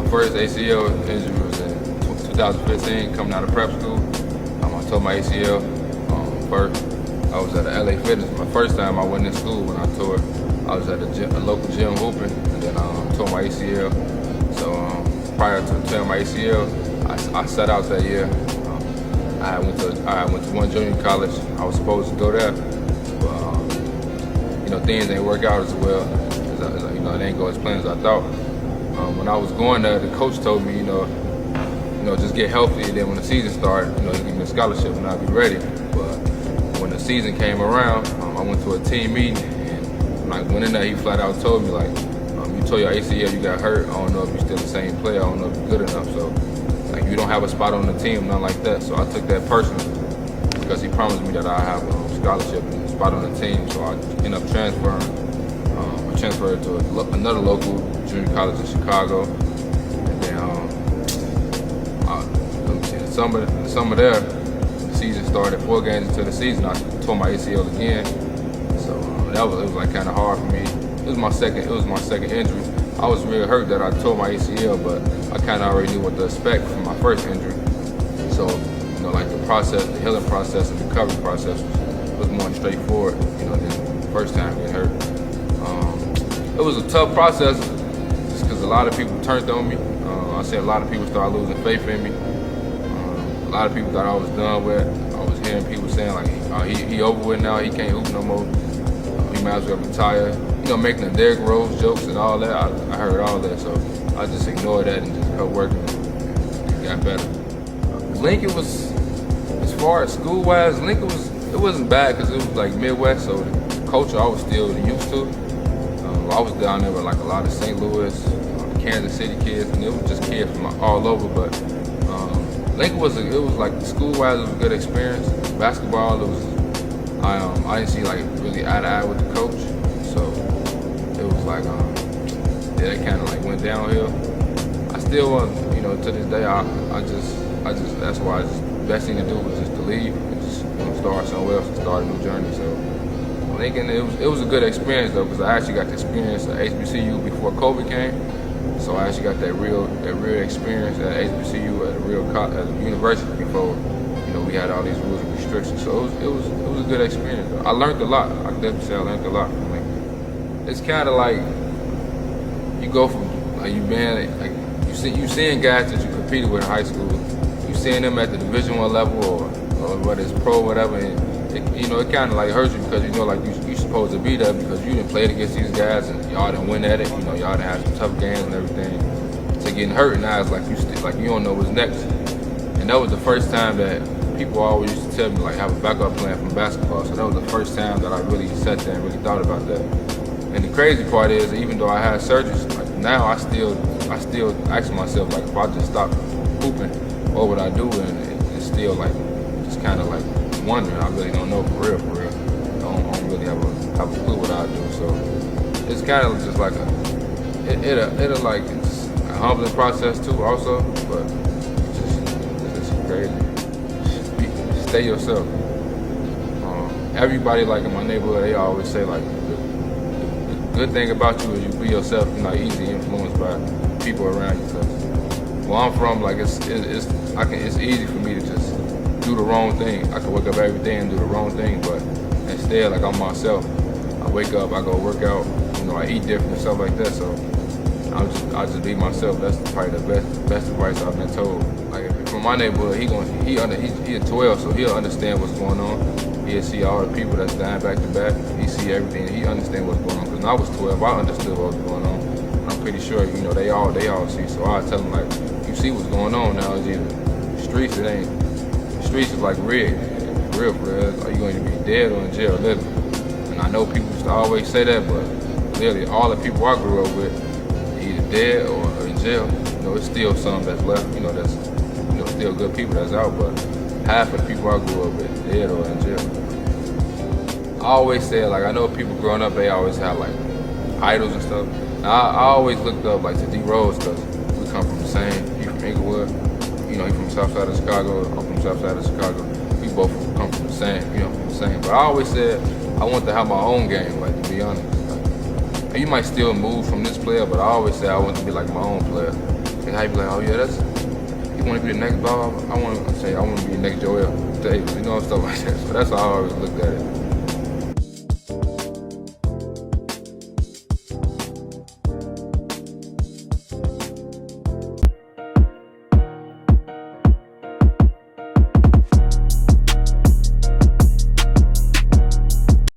first ACL injury was in 2015, coming out of prep school. I tore my ACL first. I was at a LA Fitness. My first time I went in school when I tore it. I was at a local gym hooping, and then I tore my ACL. So prior to tearing my ACL, I sat out that year. I went to one junior college. I was supposed to go there, but things didn't work out as well. It didn't go as planned as I thought. When I was going there, the coach told me, just get healthy, and then when the season started, he gave me a scholarship and I'd be ready. But when the season came around, I went to a team meeting, and when I went in there, he flat out told me, like, you tore your ACL, you got hurt. I don't know if you're still the same player. I don't know if you're good enough. So, like, you don't have a spot on the team, nothing like that. So I took that personally because he promised me that I have a scholarship and a spot on the team. So I ended up transferring. I transferred to another local junior college in Chicago, and then the summer there, the season started. 4 games into the season, I tore my ACL again. So it was like kind of hard for me. It was my second injury. I was real hurt that I tore my ACL, but I kind of already knew what to expect from my first injury. So like the healing process and recovery process was more straightforward, than the first time getting hurt. It was a tough process just because a lot of people turned on me. I said a lot of people started losing faith in me. A lot of people thought I was done with. I was hearing people saying like, he over with now, he can't hoop no more. He might as well retire. Making the Derrick Rose jokes and all that. I heard all that, so I just ignored that and just kept working and got better. Lincoln was, as far as school-wise, it wasn't bad because it was like Midwest, so the culture I was still used to. I was down there with like a lot of St. Louis, Kansas City kids, and it was just kids from all over. But Lincoln was like school-wise, it was a good experience. Basketball, I didn't see like really eye to eye with the coach, so it was like it kind of like went downhill. I still want, to this day, I just that's why the best thing to do was just to leave and just start somewhere else and start a new journey. So Lincoln, it was a good experience though, because I actually got to experience the HBCU before COVID came. So I actually got that real experience at HBCU at a university before we had all these rules and restrictions. So it was a good experience though. I learned a lot. I can definitely say I learned a lot from Lincoln. It's kind of like you go from like you seeing guys that you competed with in high school. You seeing them at the Division I level or whether it's pro or whatever. And it kind of like hurts you because like you supposed to be there because you didn't play against these guys and y'all didn't win at it. Y'all didn't have some tough games and everything. So getting hurt now it's like you don't know what's next. And that was the first time that people always used to tell me like have a backup plan from basketball. So that was the first time that I really sat there and really thought about that. And the crazy part is, even though I had surgeries, like now I still ask myself like if I just stop hooping, what would I do? And it's still like just kind of like wondering. I really don't know for real. I don't really have a clue what I do. So it's kind of just like it'll like it's a humbling process too, also. But it's just crazy. Stay yourself. Everybody like in my neighborhood, they always say like the good thing about you is you be yourself. You're not easily influenced by people around you. Cause where I'm from, like it's easy for me to just do the wrong thing. I can wake up every day and do the wrong thing, but instead, like I'm myself. I wake up, I go work out, I eat different and stuff like that. So I just be myself. That's probably the best advice I've been told. Like from my neighborhood, he a 12, so he'll understand what's going on. He'll see all the people that's dying back to back. He see everything. He understand what's going on. Because when I was 12, I understood what was going on. I'm pretty sure, they all see. So I tell them like, you see what's going on now. It's either the streets, the streets is like rigged. Real for real. Are you going to be dead or in jail living? And I know people used to always say that, but literally all the people I grew up with, either dead or in jail. It's still some that's left. That's still good people that's out, but half of the people I grew up with dead or in jail. I always say like I know people growing up, they always have like idols and stuff. Now, I always looked up like to D Rose because we come from the same. He from Inglewood, he from the south side of Chicago. I'm from the south side of Chicago. We both come from the same, from the same. But I always said I want to have my own game, like to be honest. Like, you might still move from this player, but I always say I want to be like my own player. And I be like, oh yeah, you want to be the next Bob? I want to be the next Joell Davis, stuff like that. So that's how I always looked at it.